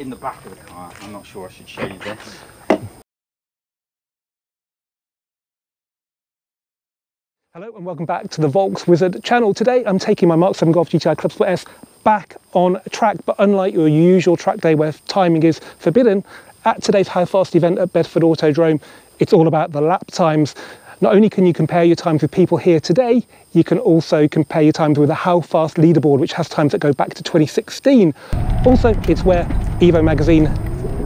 In the back of the car, I'm not sure I should show you this. Hello and welcome back to the Volks Wizard channel. Today I'm taking my Mark 7 Golf GTI Clubsport S back on track, but unlike your usual track day where timing is forbidden, at today's How Fast event at Bedford Autodrome, it's all about the lap times. Not only can you compare your times with people here today, you can also compare your times with the How Fast leaderboard, which has times that go back to 2016. Also, it's where Evo magazine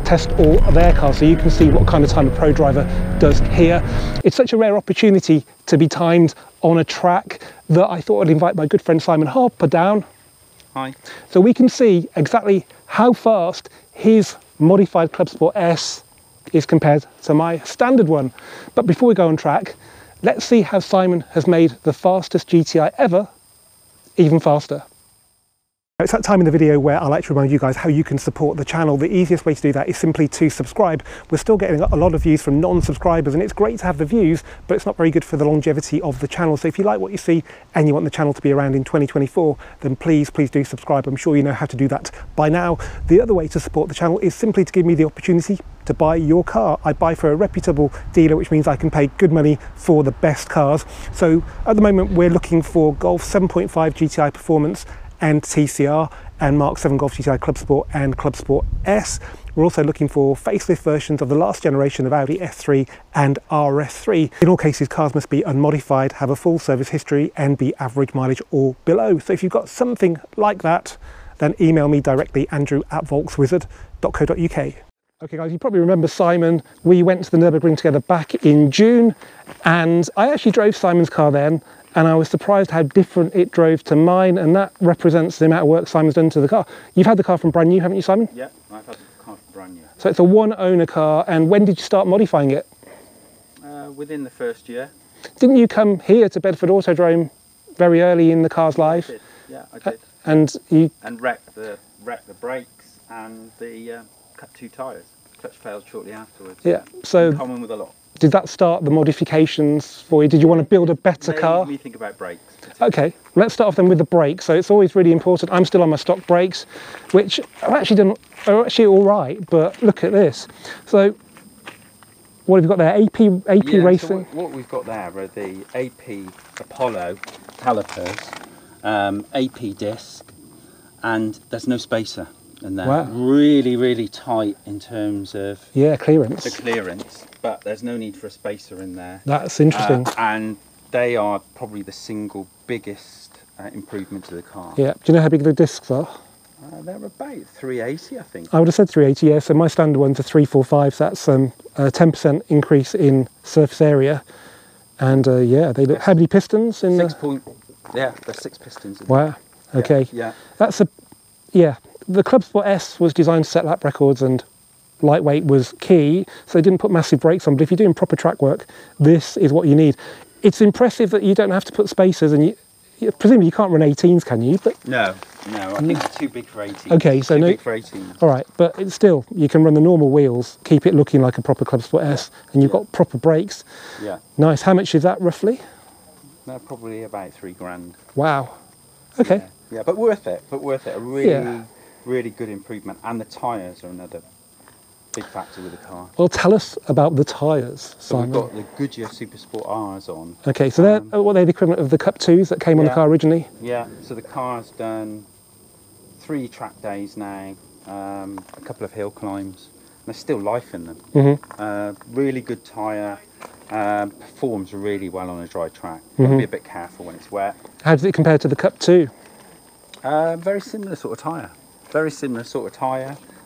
test all of their cars, so you can see what kind of time a pro driver does here. It's such a rare opportunity to be timed on a track that I thought I'd invite my good friend Simon Harper down. Hi. So we can see exactly how fast his modified Clubsport S is compared to my standard one. But before we go on track, let's see how Simon has made the fastest GTI ever even faster. It's that time in the video where I like to remind you guys how you can support the channel. The easiest way to do that is simply to subscribe. We're still getting a lot of views from non-subscribers, and it's great to have the views, but it's not very good for the longevity of the channel. So if you like what you see and you want the channel to be around in 2024, then please do subscribe. I'm sure you know how to do that by now. The other way to support the channel is simply to give me the opportunity to buy your car. I buy for a reputable dealer, which means I can pay good money for the best cars. So at the moment we're looking for Golf 7.5 GTI Performance and TCR, and Mark 7 Golf GTI Clubsport and Clubsport S. We're also looking for facelift versions of the last generation of Audi S3 and RS3. In all cases, cars must be unmodified, have a full service history, and be average mileage or below. So if you've got something like that, then email me directly, andrew@volkswizard.co.uk. Okay guys, you probably remember Simon. We went to the Nürburgring together back in June, and I actually drove Simon's car then, and I was surprised how different it drove to mine, and that represents the amount of work Simon's done to the car. You've had the car from brand new, haven't you, Simon? Yeah, I've had the car from brand new. So it's a one-owner car, and when did you start modifying it? Within the first year. Didn't you come here to Bedford Autodrome very early in the car's life? I did. Yeah, I did. And you... And wrecked the brakes and the cut two tyres. Clutch failed shortly afterwards. Yeah, so... In common with a lot. Did that start the modifications for you? Did you want to build a better car? Made me think about brakes. Okay, let's start off then with the brakes. So it's always really important. I'm still on my stock brakes, which are actually all right, but look at this. So what have you got there? AP Racing? So what we've got there are the AP Apollo calipers, AP disc, and there's no spacer in there. Wow. Really tight in terms of clearance. The clearance, but there's no need for a spacer in there. That's interesting. And they are probably the single biggest improvement to the car. Yeah. Do you know how big the discs are? They're about 380, I think. I would have said 380, yeah. So my standard ones are 345, so that's a 10% increase in surface area. And yeah, they look... How many pistons in there's 6 pistons in wow, there. okay. Yeah. That's a... Yeah. The Clubsport S was designed to set lap records, and lightweight was key, so they didn't put massive brakes on, but if you're doing proper track work, this is what you need. It's impressive that you don't have to put spacers, and presumably you can't run 18s, can you? But no, I think it's too big for 18s. Okay, so too no, big for 18s. All right, but it's still, you can run the normal wheels, keep it looking like a proper Clubsport S, and you've got proper brakes. Yeah. Nice. How much is that roughly? No, probably about £3,000. Wow. Okay. Yeah, but worth it. A really good improvement, and the tyres are another big factor with the car. Well, tell us about the tyres, So Simon. we've got the Goodyear Supersport R's on. Okay, so they're the equivalent of the Cup 2s that came on the car originally? Yeah, so the car's done 3 track days now, a couple of hill climbs. There's still life in them. Mm-hmm. Really good tyre, performs really well on a dry track. Got to be a bit careful when it's wet. How does it compare to the Cup 2? Very similar sort of tyre.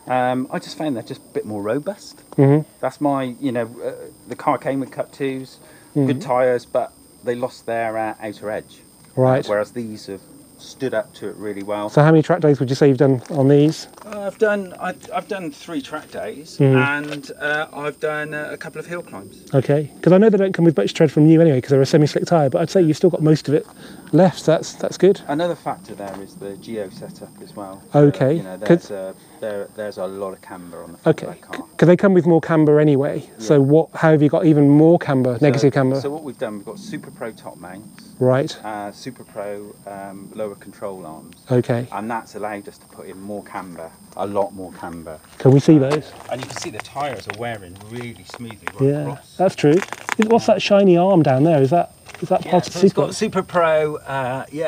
I just found they're just a bit more robust. That's my, the car came with Cup 2s, good tyres, but they lost their outer edge. Right. Whereas these have stood up to it really well. So how many track days would you say you've done on these? I've done 3 track days, and I've done a couple of hill climbs. Okay, because I know they don't come with much tread from new anyway, because they're a semi-slick tyre, but I'd say you've still got most of it left. That's good. Another factor there is the geo setup as well. Okay. You know, there's a lot of camber on the front Okay. of that car. Because they come with more camber anyway. Yeah. So how have you got even more camber, negative camber? So what we've done, we've got Super Pro top mounts. Right. Super Pro lower control arms. Okay. And that's allowed us to put in more camber, a lot more camber. Can we see those? And you can see the tyres are wearing really smoothly right Yeah, across. that's true. What's that shiny arm down there? Is that part of So Super? it's got Super Pro,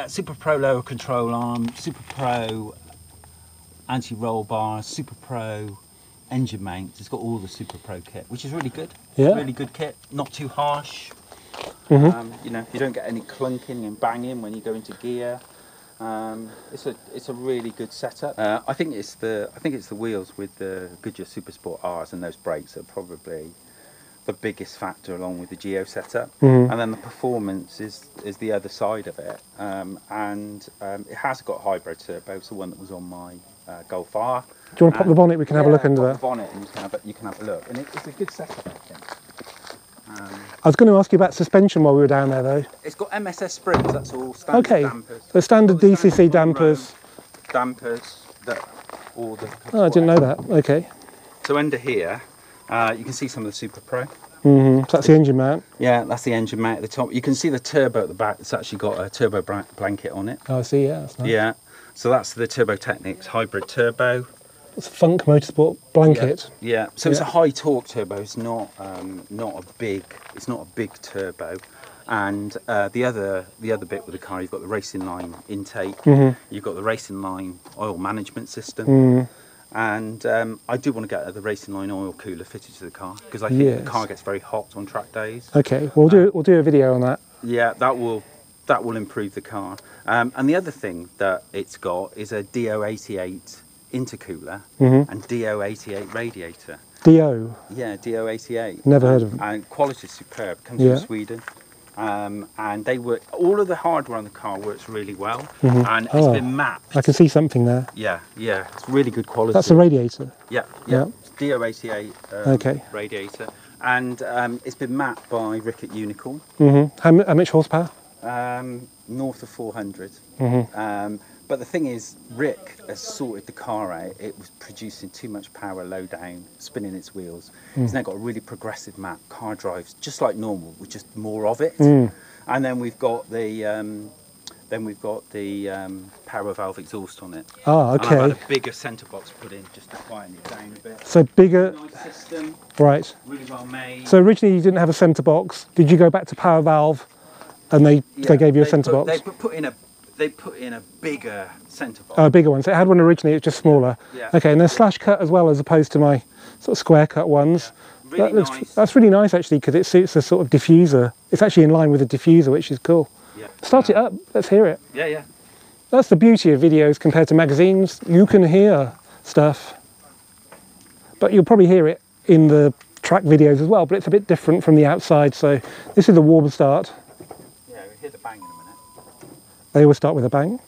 Super Pro lower control arm, Super Pro anti-roll bars, Super Pro engine mounts. It's got all the Super Pro kit, which is really good. Yeah. Really good kit, not too harsh. Mm-hmm. You know, you don't get any clunking and banging when you go into gear. It's a really good setup. I think it's the wheels with the Goodyear Supersport Rs and those brakes are probably the biggest factor, along with the geo setup. And then the performance is the other side of it. It has got hybrid turbo, it's the one that was on my Golf R. Do you want to pop the bonnet? We can have a look under there. The bonnet, and you can have a look. And it's a good setup, I think. I was going to ask you about suspension while we were down there, though. It's got MSS springs. That's all standard dampers. So standard DCC dampers. Dampers that all the. Oh, I didn't know that. Okay. So under here, you can see some of the Super Pro. So that's the engine mount. Yeah, that's the engine mount at the top. You can see the turbo at the back. It's actually got a turbo blanket on it. Oh, I see. Yeah, that's nice. Yeah. So that's the Turbo Technics hybrid turbo. It's a Funk Motorsport blanket. Yeah. So it's a high torque turbo. It's not a big turbo. And the other bit with the car, you've got the racing line intake. You've got the racing line oil management system. And I do want to get the racing line oil cooler fitted to the car, because I think the car gets very hot on track days. Okay, we'll do a video on that. Yeah, that will improve the car. And the other thing that it's got is a DO88 intercooler and DO88 radiator. DO? Yeah, DO88. Never heard of them. And quality is superb. Comes from Sweden. And they work. All of the hardware on the car works really well, and it's been mapped. I can see something there. Yeah, it's really good quality. That's a radiator. Yeah. It's DO88 radiator, and it's been mapped by Rick at Unicorn. How much horsepower? North of 400. But the thing is, Rick has sorted the car out. It was producing too much power low down, spinning its wheels. It's now got a really progressive map. Car drives just like normal, with just more of it. And then we've got the power valve exhaust on it. Oh, okay. And I've had a bigger centre box put in just to quieten it down a bit. So bigger. Nice system. Right. Really well made. So originally you didn't have a centre box. Did you go back to power valve, and they gave you a centre box? They put in a bigger centre box. Oh, a bigger one. So it had one originally, it's just smaller. Yeah. Okay, and they're slash cut as well, as opposed to my sort of square cut ones. Yeah. Really nice. That's really nice actually, because it suits the sort of diffuser. It's actually in line with the diffuser, which is cool. Yeah. Start it up. Let's hear it. Yeah. That's the beauty of videos compared to magazines. You can hear stuff, but you'll probably hear it in the track videos as well, but it's a bit different from the outside. So this is the warm start. Yeah, we'll hear the bang in a minute. They always start with a bang.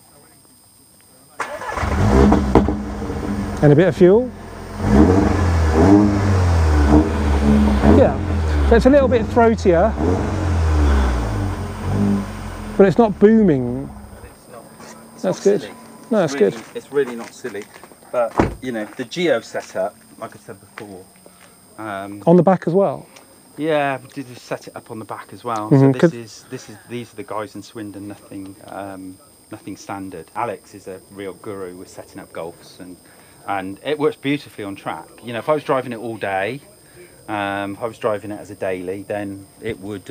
And a bit of fuel. Yeah, so it's a little bit throatier, but it's not booming. That's good. Silly. No, that's good. It's really not silly. But, you know, the geo setup, like I said before. On the back as well? Yeah, we did set it up on the back as well. So these are the guys in Swindon, nothing standard. Alex is a real guru with setting up Golfs, and it works beautifully on track. You know, if I was driving it all day, if I was driving it as a daily, then it would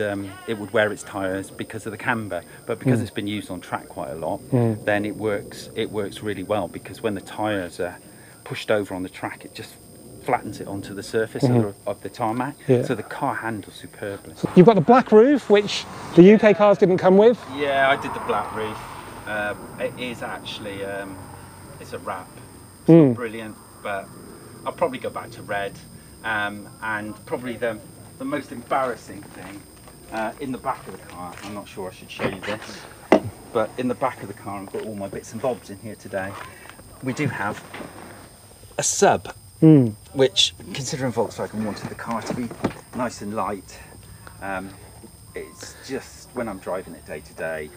wear its tyres because of the camber. But because it's been used on track quite a lot, then it works really well, because when the tyres are pushed over on the track, it just flattens it onto the surface of the tarmac. So the car handles superbly. You've got the black roof, which the UK cars didn't come with. Yeah, I did the black roof. It is actually it's a wrap. It's not brilliant, but I'll probably go back to red. And probably the most embarrassing thing in the back of the car, I'm not sure I should show you this, but in the back of the car I've got all my bits and bobs in here today. We do have a sub, which, considering Volkswagen wanted the car to be nice and light, it's just, when I'm driving it day to day,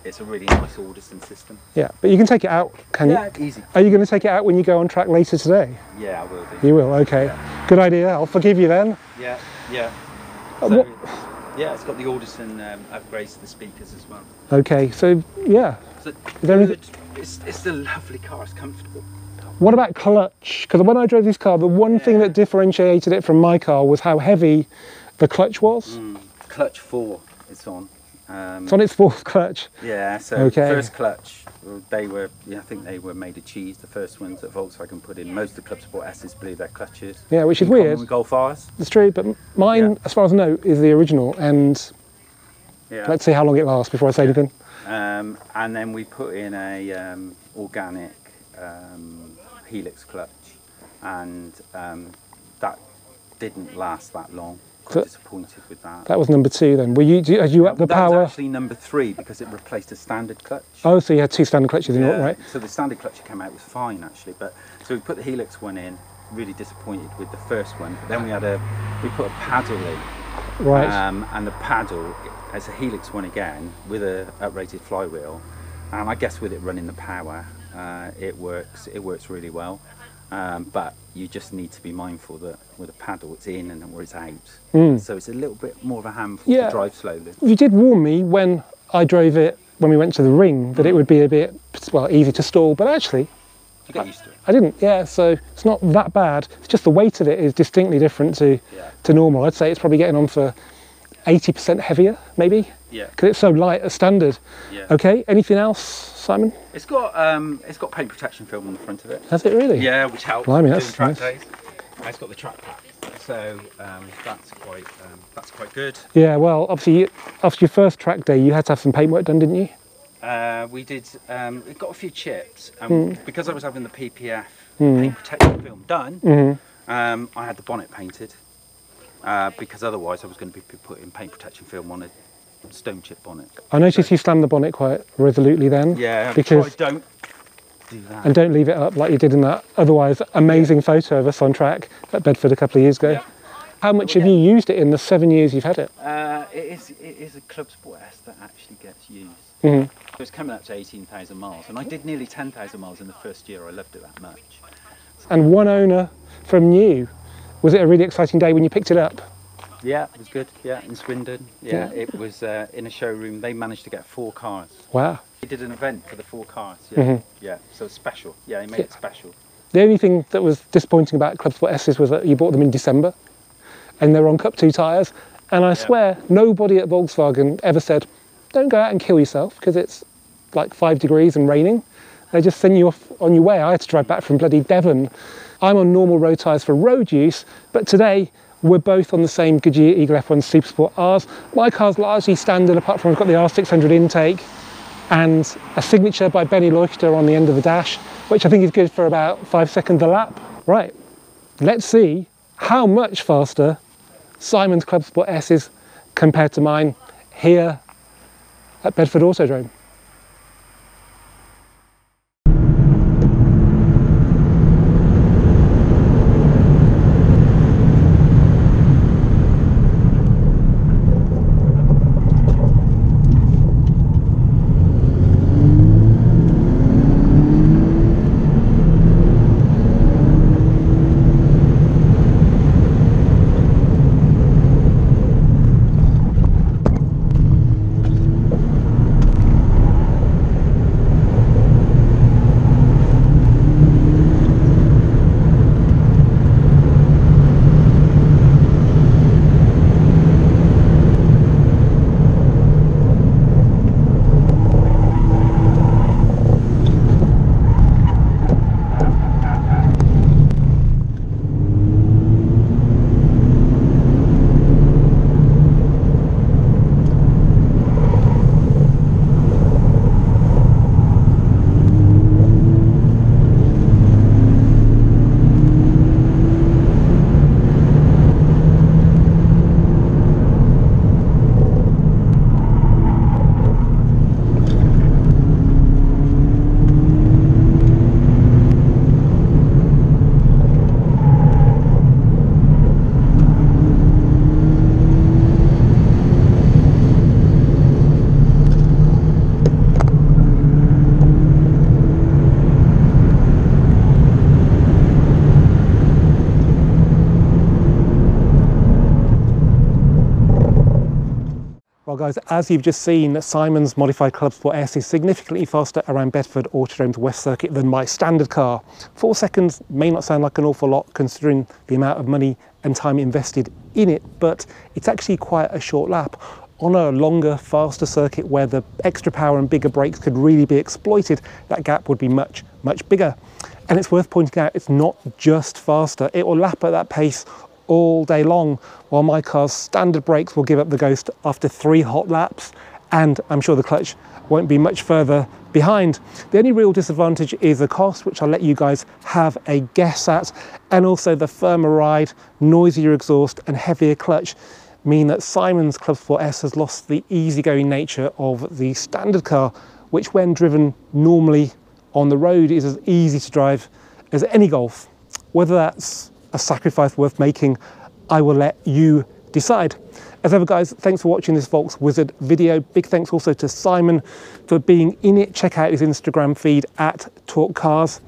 it's a really nice Audison system. Yeah, but you can take it out, can you? Yeah, easy. Are you going to take it out when you go on track later today? Yeah, I will do. You will, okay. Yeah. Good idea, I'll forgive you then. Yeah, yeah. What? Yeah, it's got the Audison upgrades to the speakers as well. Okay, so yeah. So there anything... It's a lovely car, it's comfortable. What about clutch? Because when I drove this car, the one thing that differentiated it from my car was how heavy the clutch was. Clutch 4 it's on. It's on its fourth clutch. Yeah, so first clutch, they were, I think they were made of cheese, the first ones that Volkswagen put in. Most of the Clubsport S's blew their clutches. Yeah, which is weird. With Golf R's. It's true, but mine, as far as I know, is the original, and let's see how long it lasts before I say anything. And then we put in a organic helix clutch, and that didn't last that long. Quite disappointed with that. That was number 2 then. Were you up the power? That was actually number 3 because it replaced a standard clutch. Oh, so you had 2 standard clutches in it, right? So the standard clutch that came out was fine actually, but so we put the helix one in. Really disappointed with the first one. But then we put a paddle in. Right. And the paddle is a helix one again with a uprated flywheel, and I guess with it running the power, it works really well. But you just need to be mindful that with a paddle it's in and where it's out. So it's a little bit more of a handful to drive slowly. You did warn me when I drove it when we went to the ring that it would be a bit, well, easy to stall, but actually you get used to it. I didn't, so it's not that bad. It's just the weight of it is distinctly different to normal. I'd say it's probably getting on for 80% heavier, maybe. Yeah. Because it's so light as standard. Yeah. Okay. Anything else, Simon? It's got paint protection film on the front of it. Has it really? Yeah, which helps. Blimey, that's track days. It's got the track pack, so that's quite good. Yeah. Well, obviously, after your first track day, you had to have some paintwork done, didn't you? We did. It got a few chips, and because I was having the PPF paint protection film done, I had the bonnet painted. Because otherwise I was going to be putting paint protection film on a stone chip bonnet. I noticed you slammed the bonnet quite resolutely then. Yeah, because don't do that. And don't leave it up like you did in that otherwise amazing photo of us on track at Bedford a couple of years ago. Yeah. How much have you used it in the 7 years you've had it? It is a Clubsport S that actually gets used. It was coming up to 18,000 miles, and I did nearly 10,000 miles in the first year. I loved it that much. So. And one owner from new. Was it a really exciting day when you picked it up? Yeah, it was good. Yeah, in Swindon. Yeah, it was in a showroom. They managed to get 4 cars. Wow. They did an event for the 4 cars. Yeah, yeah. So it's special. Yeah, they made it special. The only thing that was disappointing about Clubsport S's was that you bought them in December, and they were on Cup 2 tyres. And I swear, nobody at Volkswagen ever said, "Don't go out and kill yourself because it's like 5 degrees and raining." They just send you off on your way. I had to drive back from bloody Devon. I'm on normal road tyres for road use, but today we're both on the same Goodyear Eagle F1 Supersport Rs. My car's largely standard, apart from I've got the R600 intake and a signature by Benny Leuchter on the end of the dash, which I think is good for about 5 seconds a lap. Right, let's see how much faster Simon's Clubsport S is compared to mine here at Bedford Autodrome. Well guys, as you've just seen, Simon's modified Clubsport S is significantly faster around Bedford Autodrome's West Circuit than my standard car. 4 seconds may not sound like an awful lot considering the amount of money and time invested in it, but it's actually quite a short lap. On a longer, faster circuit where the extra power and bigger brakes could really be exploited, that gap would be much, much bigger. And it's worth pointing out, it's not just faster, it will lap at that pace all day long, while my car's standard brakes will give up the ghost after 3 hot laps, and I'm sure the clutch won't be much further behind. The only real disadvantage is the cost, which I'll let you guys have a guess at, and also the firmer ride, noisier exhaust and heavier clutch mean that Simon's Clubsport S has lost the easygoing nature of the standard car, which when driven normally on the road is as easy to drive as any Golf. Whether that's a sacrifice worth making, I will let you decide. As ever guys, thanks for watching this Volks Wizard video. Big thanks also to Simon for being in it. Check out his Instagram feed at Talk Cars.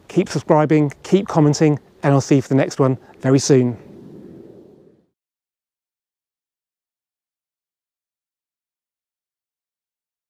Keep subscribing, keep commenting, and I'll see you for the next one very soon.